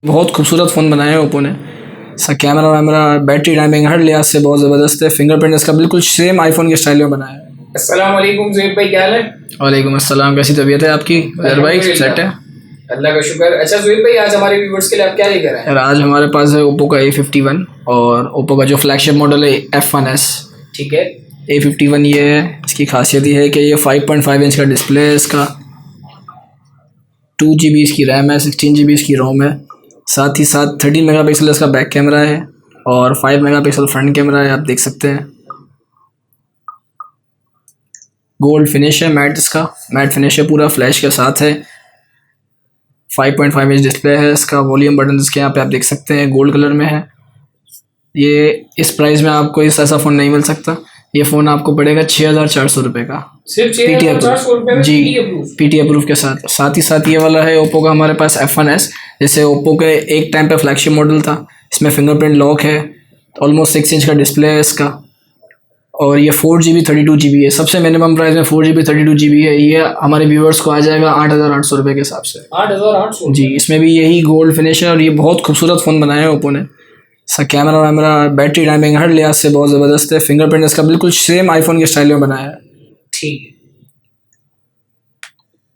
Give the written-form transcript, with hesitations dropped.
बहुत खूबसूरत फ़ोन बनाया है ओप्पो ने। इसका कैमरा वैमरा बैटरी टाइमिंग हर लिहाज से बहुत ज़बरदस्त है। फिंगरप्रिंट इसका बिल्कुल सेम आईफोन के स्टाइल में बनाया है। अस्सलाम वालेकुम ज़ुहैब भाई, क्या हाल है? वालेकुम अस्सलाम, कैसी तबीयत है आपकी? अजहर भाई सेट है? अल्लाह का शुक्र। अच्छा ज़ुहैब भाई, आज हमारे व्यूवर्स के लिए आप क्या लेकर आए हैं? यार आज हमारे पास है ओप्पो का A51 और ओप्पो का जो फ्लैगशिप मॉडल है F1s। ठीक है। A51 ये है, इसकी खासियत ये है कि ये 5.5 इंच का डिस्प्ले है इसका, 2 GB इसकी रैम है, 16 GB इसकी रोम है। साथ ही साथ 13 मेगापिक्सल इसका बैक कैमरा है और 5 मेगापिक्सल फ्रंट कैमरा है, आप देख सकते हैं। गोल्ड फिनिश है, मैट इसका मैट फिनिश है, पूरा फ्लैश के साथ है। 5.5 इंच डिस्प्ले है इसका। वॉल्यूम बटन इसके यहाँ पे आप देख सकते हैं, गोल्ड कलर में है। ये इस प्राइस में आपको इस ऐसा फ़ोन नहीं मिल सकता। ये फ़ोन आपको पड़ेगा 6,400 रुपये का, सिर्फ PTA 6,400 रुपये में जी, PTA अप्रूव। PTA अप्रूव के साथ। साथ ही साथ ये वाला है ओप्पो का हमारे पास F1s। जैसे ओप्पो के एक टाइम पे फ्लैगशिप मॉडल था, इसमें फिंगरप्रिंट लॉक है, ऑलमोस्ट 6 इंच का डिस्प्ले है इसका और ये 4GB 32GB है। सबसे मिनिमम प्राइस में 4GB 32GB है। ये हमारे व्यूवर्स को आ जाएगा 8,800 रुपये के हिसाब से। 8,800 जी, इसमें भी यही गोल्ड फिनिश है और ये बहुत खूबसूरत फ़ोन बनाया है ओप्पो ने। इसका कैमरा वैमरा बैटरी टाइमिंग हर लिहाज से बहुत ज़बरदस्त है। फिंगरप्रिंट इसका बिल्कुल सेम आईफोन के स्टाइल में बनाया है। ठीक है।